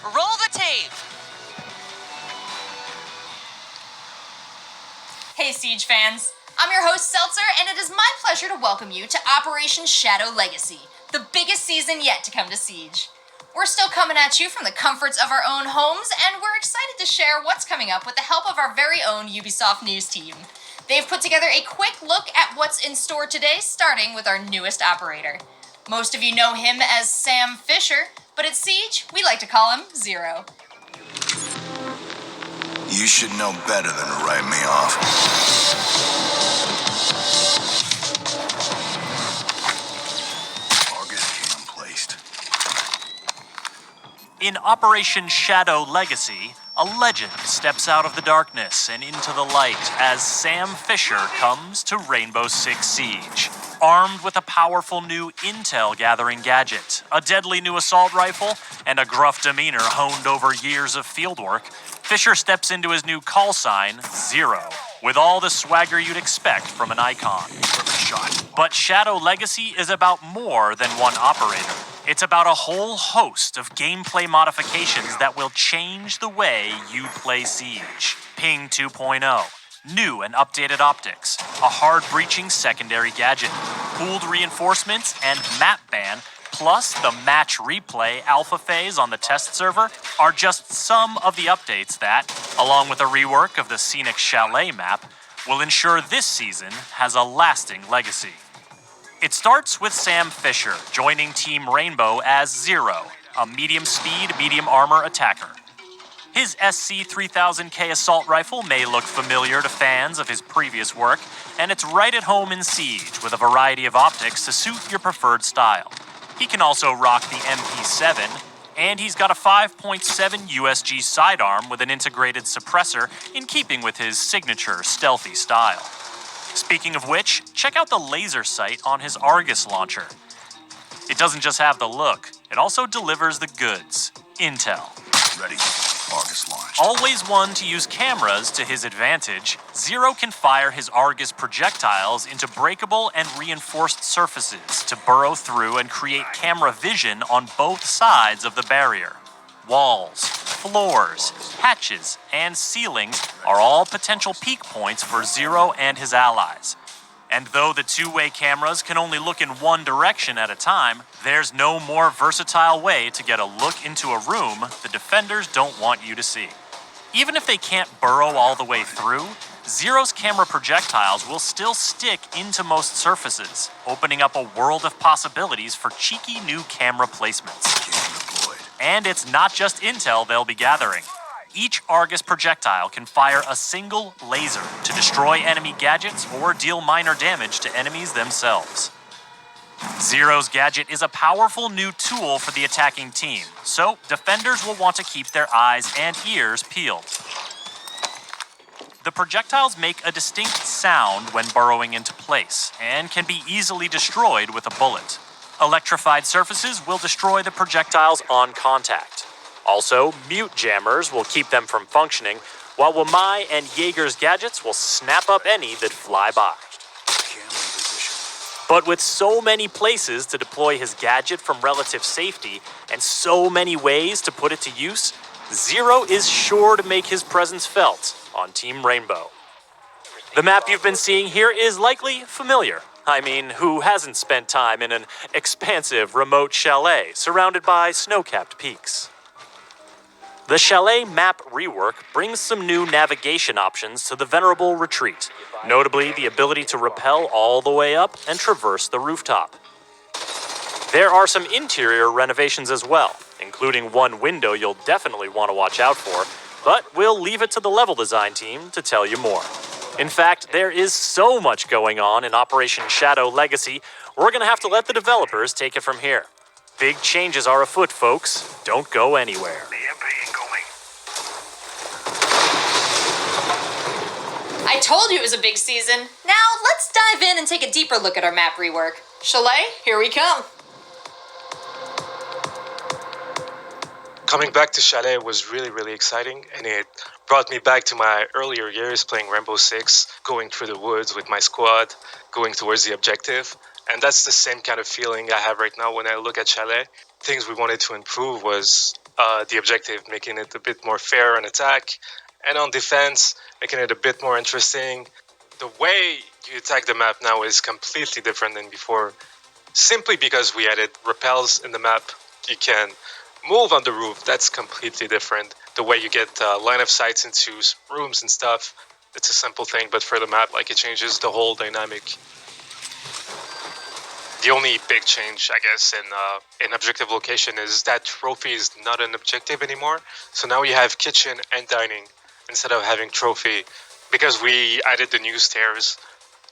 Roll the tape! Hey Siege fans, I'm your host Seltzer, and it is my pleasure to welcome you to Operation Shadow Legacy, the biggest season yet to come to Siege. We're still coming at you from the comforts of our own homes, and we're excited to share what's coming up with the help of our very own Ubisoft news team. They've put together a quick look at what's in store today, starting with our newest operator. Most of you know him as Sam Fisher, but at Siege, we like to call him Zero. You should know better than to write me off. August cam placed. In Operation Shadow Legacy, a legend steps out of the darkness and into the light as Sam Fisher comes to Rainbow Six Siege. Armed with a powerful new intel gathering gadget, a deadly new assault rifle, and a gruff demeanor honed over years of fieldwork, Fisher steps into his new call sign, Zero, with all the swagger you'd expect from an icon. Shot. But Shadow Legacy is about more than one operator. It's about a whole host of gameplay modifications that will change the way you play Siege. Ping 2.0, new and updated optics, a hard-breaching secondary gadget, pooled reinforcements, and map ban, plus the match replay alpha phase on the test server are just some of the updates that, along with a rework of the scenic Chalet map, will ensure this season has a lasting legacy. It starts with Sam Fisher joining Team Rainbow as Zero, a medium-speed, medium-armor attacker. His SC-3000K assault rifle may look familiar to fans of his previous work, and it's right at home in Siege with a variety of optics to suit your preferred style. He can also rock the MP7, and he's got a 5.7 USG sidearm with an integrated suppressor in keeping with his signature stealthy style. Speaking of which, check out the laser sight on his Argus launcher. It doesn't just have the look, it also delivers the goods. Intel. Ready. August launched. Always one to use cameras to his advantage, Zero can fire his Argus projectiles into breakable and reinforced surfaces to burrow through and create camera vision on both sides of the barrier. Walls, floors, hatches, and ceilings are all potential peak points for Zero and his allies. And though the two-way cameras can only look in one direction at a time, there's no more versatile way to get a look into a room the defenders don't want you to see. Even if they can't burrow all the way through, Zero's camera projectiles will still stick into most surfaces, opening up a world of possibilities for cheeky new camera placements. Cam deployed. And it's not just intel they'll be gathering. Each Argus projectile can fire a single laser to destroy enemy gadgets or deal minor damage to enemies themselves. Zero's gadget is a powerful new tool for the attacking team, so defenders will want to keep their eyes and ears peeled. The projectiles make a distinct sound when burrowing into place, and can be easily destroyed with a bullet. Electrified surfaces will destroy the projectiles on contact. Also, mute jammers will keep them from functioning, while Wamai and Jaeger's gadgets will snap up any that fly by. Cam in position. But with so many places to deploy his gadget from relative safety, and so many ways to put it to use, Zero is sure to make his presence felt on Team Rainbow. The map you've been seeing here is likely familiar. I mean, who hasn't spent time in an expansive remote chalet surrounded by snow-capped peaks? The Chalet map rework brings some new navigation options to the venerable retreat, notably the ability to rappel all the way up and traverse the rooftop. There are some interior renovations as well, including one window you'll definitely want to watch out for, but we'll leave it to the level design team to tell you more. In fact, there is so much going on in Operation Shadow Legacy, we're going to have to let the developers take it from here. Big changes are afoot, folks. Don't go anywhere. I told you it was a big season. Now let's dive in and take a deeper look at our map rework. Chalet, here we come. Coming back to Chalet was really exciting, and it brought me back to my earlier years playing Rainbow Six, going through the woods with my squad, going towards the objective. And that's the same kind of feeling I have right now when I look at Chalet. Things we wanted to improve was the objective, making it a bit more fair on attack, and on defense, making it a bit more interesting. The way you attack the map now is completely different than before, simply because we added repels in the map. You can move on the roof, that's completely different. The way you get line of sights into rooms and stuff, it's a simple thing, but for the map, like, it changes the whole dynamic. The only big change, I guess, in objective location is that trophy is not an objective anymore. So now you have kitchen and dining instead of having trophy, because we added the new stairs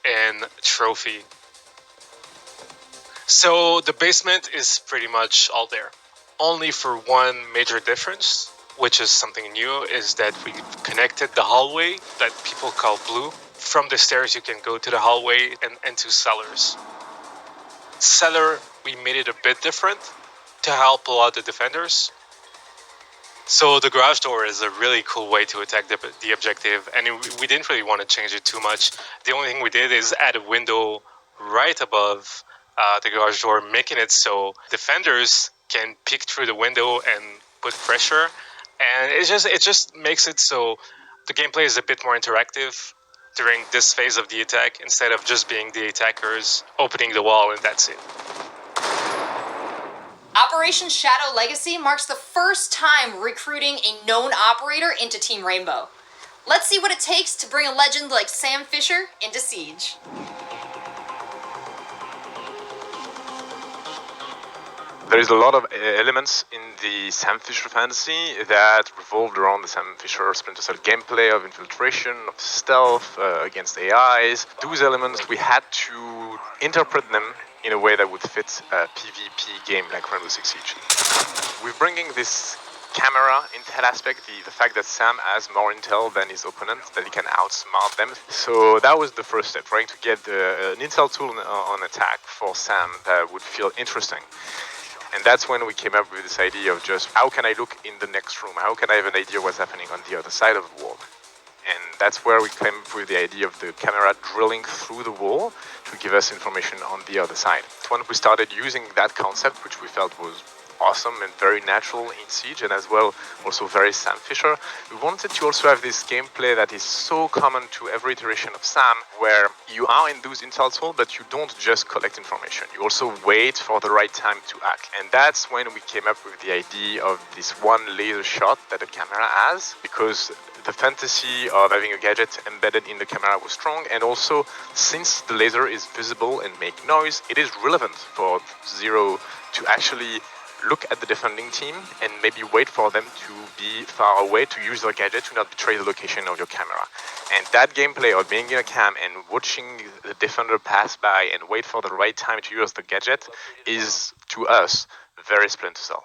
and trophy. So the basement is pretty much all there. Only for one major difference, which is something new, is that we connected the hallway that people call blue. From the stairs, you can go to the hallway and into cellars. Cellar, we made it a bit different to help a lot of the defenders. So the garage door is a really cool way to attack the objective, and we didn't really want to change it too much. The only thing we did is add a window right above the garage door, making it so defenders can peek through the window and put pressure, and it just makes it so the gameplay is a bit more interactive during this phase of the attack, instead of just being the attackers opening the wall and that's it. Operation Shadow Legacy marks the first time recruiting a known operator into Team Rainbow. Let's see what it takes to bring a legend like Sam Fisher into Siege. There is a lot of elements in the Sam Fisher fantasy that revolved around the Sam Fisher Splinter Cell gameplay of infiltration, of stealth, against AIs. Those elements, we had to interpret them in a way that would fit a PvP game like Rainbow Six Siege. We're bringing this camera intel aspect, the fact that Sam has more intel than his opponent, that he can outsmart them. So that was the first step, trying to get an intel tool on attack for Sam that would feel interesting. And that's when we came up with this idea of just, how can I look in the next room? How can I have an idea what's happening on the other side of the wall? And that's where we came up with the idea of the camera drilling through the wall to give us information on the other side. When we started using that concept, which we felt was awesome and very natural in Siege, and as well also very Sam Fisher, we wanted to also have this gameplay that is so common to every iteration of Sam, where you are in those intel tools, but you don't just collect information, you also wait for the right time to act. And that's when we came up with the idea of this one laser shot that the camera has, because the fantasy of having a gadget embedded in the camera was strong, and also since the laser is visible and make noise, it is relevant for Zero to actually look at the defending team and maybe wait for them to be far away to use their gadget to not betray the location of your camera. And that gameplay of being in a cam and watching the defender pass by and wait for the right time to use the gadget is, to us, very Splinter Cell.